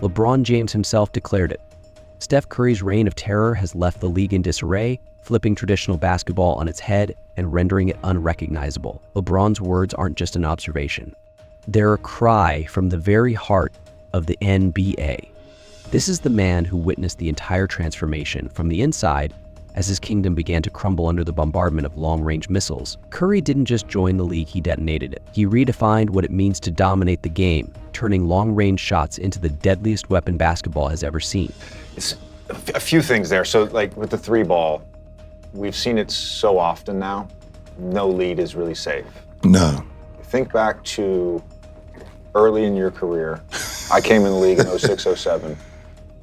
LeBron James himself declared it. Steph Curry's reign of terror has left the league in disarray, flipping traditional basketball on its head and rendering it unrecognizable. LeBron's words aren't just an observation. They're a cry from the very heart of the NBA. This is the man who witnessed the entire transformation from the inside as his kingdom began to crumble under the bombardment of long-range missiles. Curry didn't just join the league, he detonated it. He redefined what it means to dominate the game, turning long-range shots into the deadliest weapon basketball has ever seen. It's a few things there. So like with the three ball, we've seen it so often now. No lead is really safe. No. Think back to early in your career. I came in the league in 06, 07.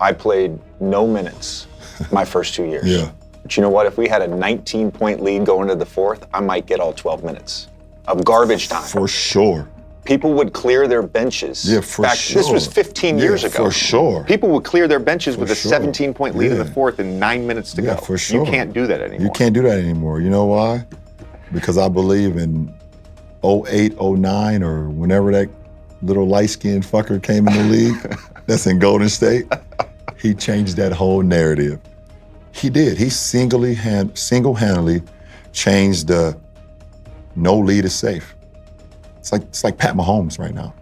I played no minutes my first 2 years. Yeah. But you know what? If we had a 19-point lead going into the fourth, I might get all 12 minutes of garbage time. For sure. People would clear their benches. Yeah, for sure. This was 15 years ago. For sure. People would clear their benches with a sure. 17-point lead in the fourth and 9 minutes to go. For sure. You can't do that anymore. You can't do that anymore. You know why? Because I believe in 08, 09, or whenever that little light-skinned fucker came in the league that's in Golden State, he changed that whole narrative. He did. He single-handedly changed the no lead is safe. It's like Pat Mahomes right now.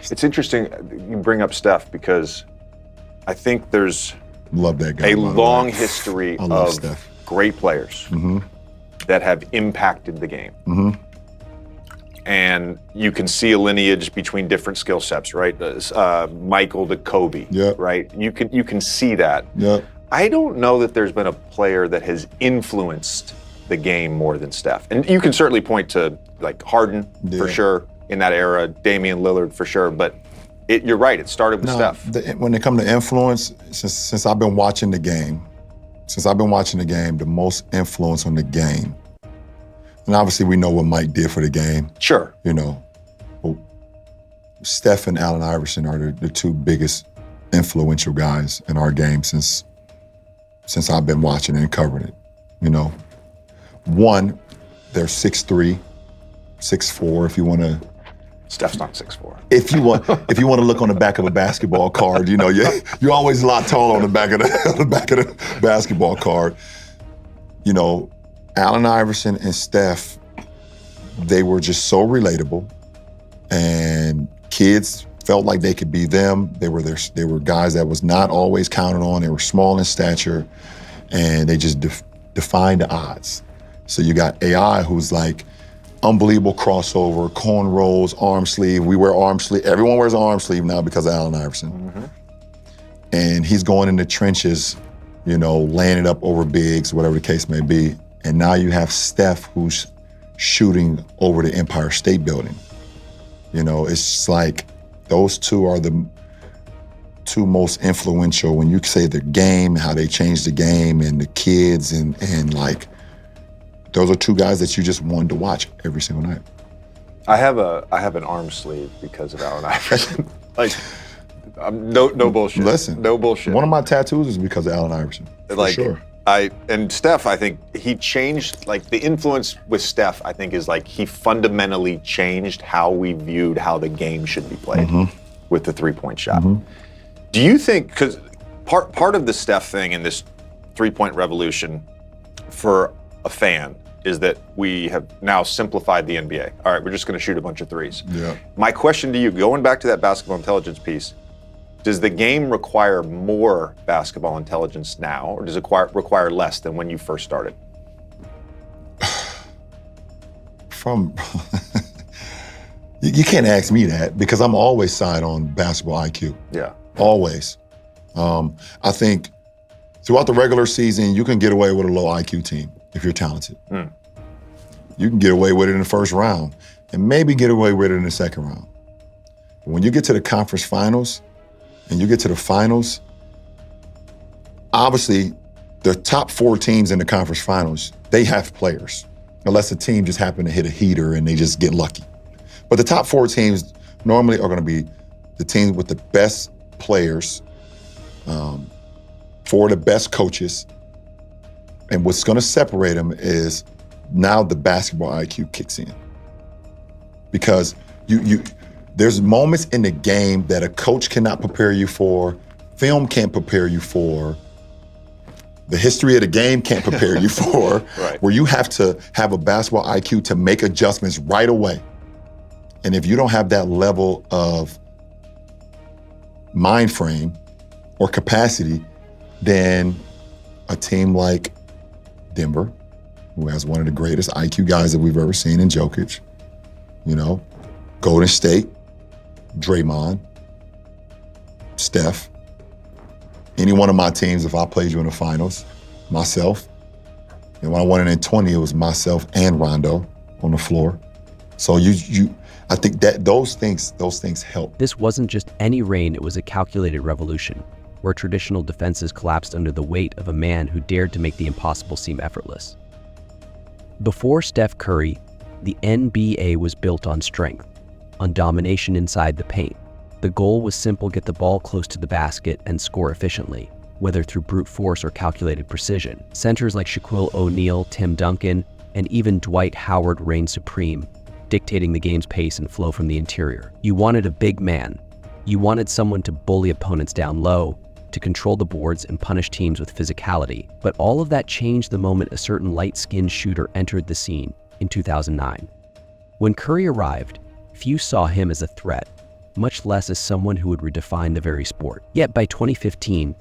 It's interesting you bring up Steph because I think there's Love that guy. a long history of Steph. great players that have impacted the game. And you can see a lineage between different skill sets, right? Michael to Kobe, right? You can see that. Yep. I don't know that there's been a player that has influenced the game more than Steph. And you can certainly point to like Harden for sure in that era, Damian Lillard for sure, but you're right, it started with Steph. When it comes to influence, since I've been watching the game, the most influence on the game, and obviously we know what Mike did for the game. Sure. You know, but Steph and Allen Iverson are the two biggest influential guys in our game since I've been watching and covering it, you know. One, they're 6'3", 6'4", if you want to. Steph's not 6'4". If you want to look on the back of a basketball card, you know, you're always a lot taller on the back of the basketball card. You know, Allen Iverson and Steph, they were just so relatable, and kids felt like they could be them. They were guys that was not always counted on. They were small in stature, and they just defined the odds. So you got AI, who's like unbelievable crossover, cornrows, arm sleeve. We wear arm sleeve. Everyone wears an arm sleeve now because of Allen Iverson. And he's going in the trenches, you know, laying it up over bigs, whatever the case may be. And now you have Steph, who's shooting over the Empire State Building. You know, it's just like those two are the two most influential when you say the game, how they changed the game, and the kids, and like, those are two guys that you just wanted to watch every single night. I have an arm sleeve because of Allen Iverson. Like, no bullshit. Listen, no bullshit. One of my tattoos is because of Allen Iverson. For sure. And Steph, I think he changed, like the influence with Steph, I think is like he fundamentally changed how we viewed how the game should be played with the three-point shot. Do you think, because part of the Steph thing and this three-point revolution for a fan is that we have now simplified the NBA. All right, we're just going to shoot a bunch of threes. Yeah. My question to you, going back to that basketball intelligence piece, does the game require more basketball intelligence now, or does it require less than when you first started? You can't ask me that because I'm always side on basketball IQ. Yeah. Always. I think throughout the regular season, you can get away with a low IQ team if you're talented. You can get away with it in the first round and maybe get away with it in the second round. But when you get to the conference finals and you get to the finals, obviously the top 4 teams in the conference finals, they have players, unless the team just happened to hit a heater and they just get lucky. But the top 4 teams normally are going to be the teams with the best players, 4 of the best coaches. And what's going to separate them is now the basketball IQ kicks in. Because There's moments in the game that a coach cannot prepare you for, film can't prepare you for, the history of the game can't prepare you for, Right. where you have to have a basketball IQ to make adjustments right away. And if you don't have that level of mind frame or capacity, then a team like Denver, who has one of the greatest IQ guys that we've ever seen in Jokic, Golden State, Draymond, Steph, any one of my teams, if I played you in the finals, myself, and when I won it in 20, it was myself and Rondo on the floor. So I think that those things help. This wasn't just any reign, it was a calculated revolution, where traditional defenses collapsed under the weight of a man who dared to make the impossible seem effortless. Before Steph Curry, the NBA was built on strength, on domination inside the paint. The goal was simple: get the ball close to the basket and score efficiently, whether through brute force or calculated precision. Centers like Shaquille O'Neal, Tim Duncan, and even Dwight Howard reigned supreme, dictating the game's pace and flow from the interior. You wanted a big man. You wanted someone to bully opponents down low, to control the boards and punish teams with physicality. But all of that changed the moment a certain light-skinned shooter entered the scene in 2009. When Curry arrived, few saw him as a threat, much less as someone who would redefine the very sport. Yet by 2015,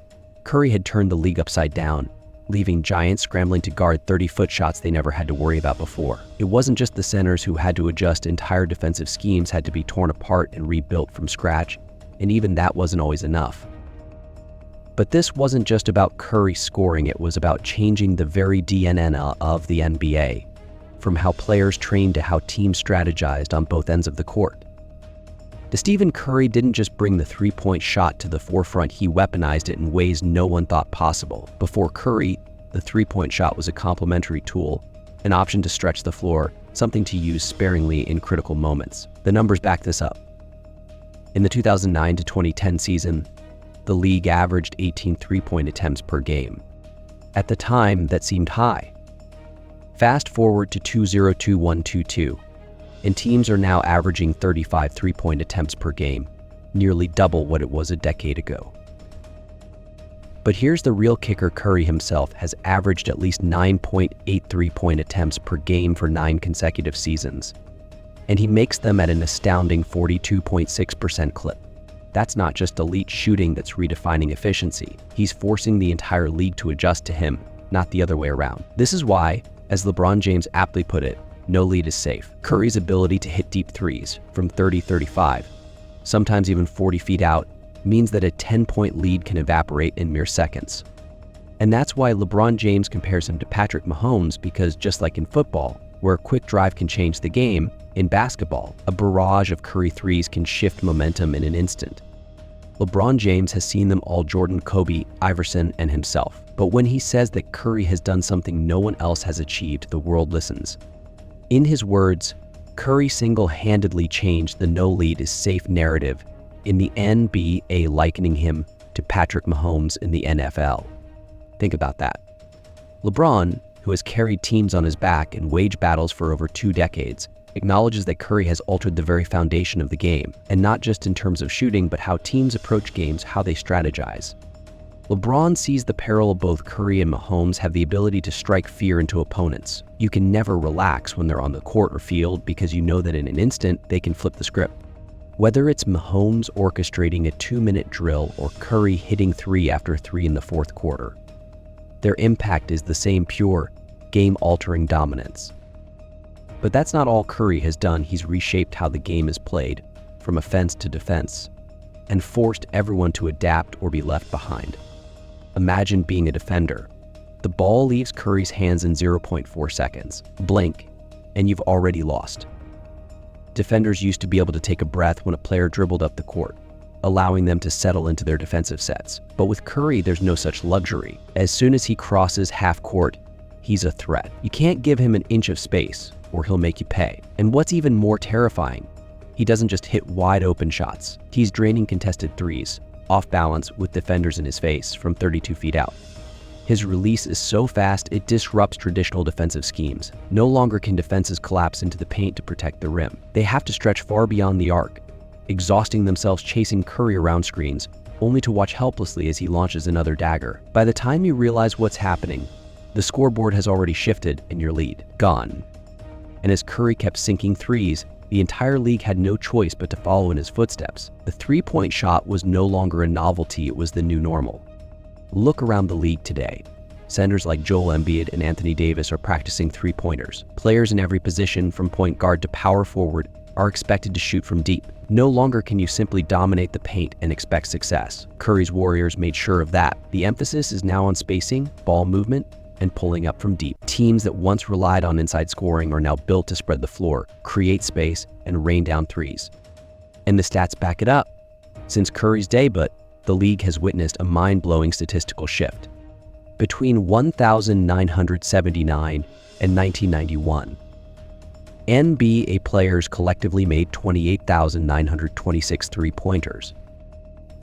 Curry had turned the league upside down, leaving giants scrambling to guard 30-foot shots they never had to worry about before. It wasn't just the centers who had to adjust; entire defensive schemes had to be torn apart and rebuilt from scratch, and even that wasn't always enough. But this wasn't just about Curry scoring, it was about changing the very DNA of the NBA, from how players trained to how teams strategized on both ends of the court. Stephen Curry didn't just bring the three-point shot to the forefront, he weaponized it in ways no one thought possible. Before Curry, the three-point shot was a complementary tool, an option to stretch the floor, something to use sparingly in critical moments. The numbers back this up. In the 2009 to 2010 season, the league averaged 18 three-point attempts per game. At the time, that seemed high. Fast forward to 2021-22, and teams are now averaging 35 three-point attempts per game, nearly double what it was a decade ago. But here's the real kicker: Curry himself has averaged at least 9.8 three-point attempts per game for 9 consecutive seasons, and he makes them at an astounding 42.6% clip. That's not just elite shooting that's redefining efficiency. He's forcing the entire league to adjust to him, not the other way around. This is why, as LeBron James aptly put it, no lead is safe. Curry's ability to hit deep threes from 30-35, sometimes even 40 feet out, means that a 10-point lead can evaporate in mere seconds. And that's why LeBron James compares him to Patrick Mahomes, because just like in football, where a quick drive can change the game, in basketball, a barrage of Curry threes can shift momentum in an instant. LeBron James has seen them all: Jordan, Kobe, Iverson, and himself. But when he says that Curry has done something no one else has achieved, the world listens. In his words, Curry single-handedly changed the no lead is safe narrative in the NBA, likening him to Patrick Mahomes in the NFL. Think about that. LeBron, who has carried teams on his back and waged battles for over 2 decades, acknowledges that Curry has altered the very foundation of the game, and not just in terms of shooting, but how teams approach games, how they strategize. LeBron sees the peril both Curry and Mahomes have: the ability to strike fear into opponents. You can never relax when they're on the court or field, because you know that in an instant they can flip the script. Whether it's Mahomes orchestrating a 2-minute drill or Curry hitting 3 after 3 in the fourth quarter, their impact is the same: pure, game-altering dominance. But that's not all Curry has done. He's reshaped how the game is played, from offense to defense, and forced everyone to adapt or be left behind. Imagine being a defender. The ball leaves Curry's hands in 0.4 seconds. Blink, and you've already lost. Defenders used to be able to take a breath when a player dribbled up the court, allowing them to settle into their defensive sets. But with Curry, there's no such luxury. As soon as he crosses half court, he's a threat. You can't give him an inch of space, or he'll make you pay. And what's even more terrifying, he doesn't just hit wide open shots. He's draining contested threes, off balance with defenders in his face from 32 feet out. His release is so fast, it disrupts traditional defensive schemes. No longer can defenses collapse into the paint to protect the rim. They have to stretch far beyond the arc, exhausting themselves chasing Curry around screens, only to watch helplessly as he launches another dagger. By the time you realize what's happening, the scoreboard has already shifted and your lead gone. And as Curry kept sinking threes, the entire league had no choice but to follow in his footsteps. The three-point shot was no longer a novelty, it was the new normal. Look around the league today. Centers like Joel Embiid and Anthony Davis are practicing three-pointers. Players in every position, from point guard to power forward, are expected to shoot from deep. No longer can you simply dominate the paint and expect success. Curry's Warriors made sure of that. The emphasis is now on spacing, ball movement, and pulling up from deep. Teams that once relied on inside scoring are now built to spread the floor, create space, and rain down threes. And the stats back it up. Since Curry's debut, the league has witnessed a mind-blowing statistical shift. Between 1979 and 1991, NBA players collectively made 28,926 three-pointers.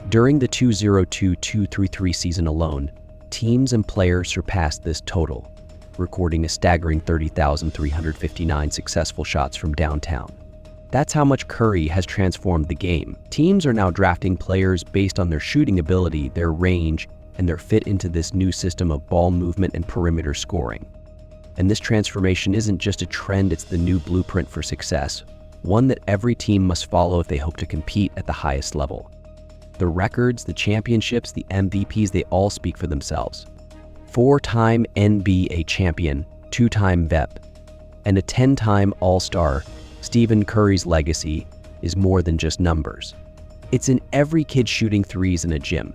During the 2022-23 season alone, teams and players surpassed this total, recording a staggering 30,359 successful shots from downtown. That's how much Curry has transformed the game. Teams are now drafting players based on their shooting ability, their range, and their fit into this new system of ball movement and perimeter scoring. And this transformation isn't just a trend, it's the new blueprint for success, one that every team must follow if they hope to compete at the highest level. The records, the championships, the MVPs, they all speak for themselves. 4-time NBA champion, 2-time VEP, and a 10-time All-Star, Stephen Curry's legacy is more than just numbers. It's in every kid shooting threes in a gym,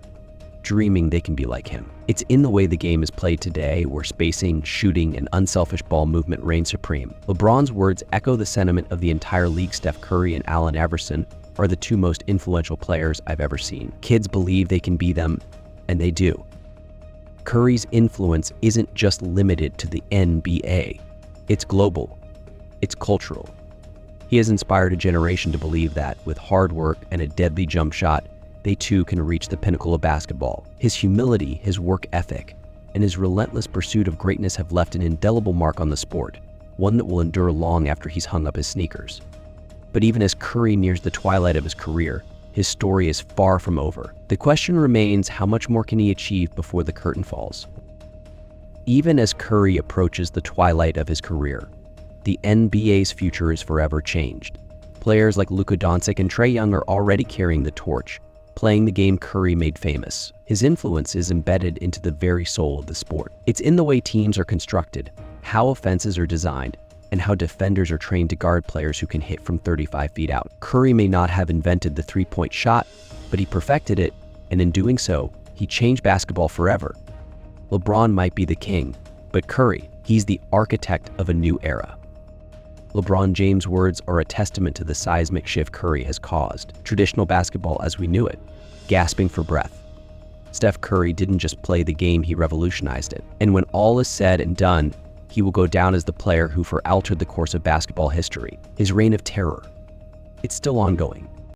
dreaming they can be like him. It's in the way the game is played today, where spacing, shooting, and unselfish ball movement reign supreme. LeBron's words echo the sentiment of the entire league. Steph Curry and Allen Iverson are the two most influential players I've ever seen. Kids believe they can be them, and they do. Curry's influence isn't just limited to the NBA. It's global. It's cultural. He has inspired a generation to believe that, with hard work and a deadly jump shot, they too can reach the pinnacle of basketball. His humility, his work ethic, and his relentless pursuit of greatness have left an indelible mark on the sport, one that will endure long after he's hung up his sneakers. But even as Curry nears the twilight of his career, his story is far from over. The question remains, how much more can he achieve before the curtain falls? Even as Curry approaches the twilight of his career, the NBA's future is forever changed. Players like Luka Doncic and Trae Young are already carrying the torch, playing the game Curry made famous. His influence is embedded into the very soul of the sport. It's in the way teams are constructed, how offenses are designed, and how defenders are trained to guard players who can hit from 35 feet out. Curry may not have invented the three-point shot, but he perfected it, and in doing so, he changed basketball forever. LeBron might be the king, but Curry, he's the architect of a new era. LeBron James' words are a testament to the seismic shift Curry has caused. Traditional basketball as we knew it, gasping for breath. Steph Curry didn't just play the game, he revolutionized it. And when all is said and done, he will go down as the player who altered the course of basketball history. His reign of terror, it's still ongoing.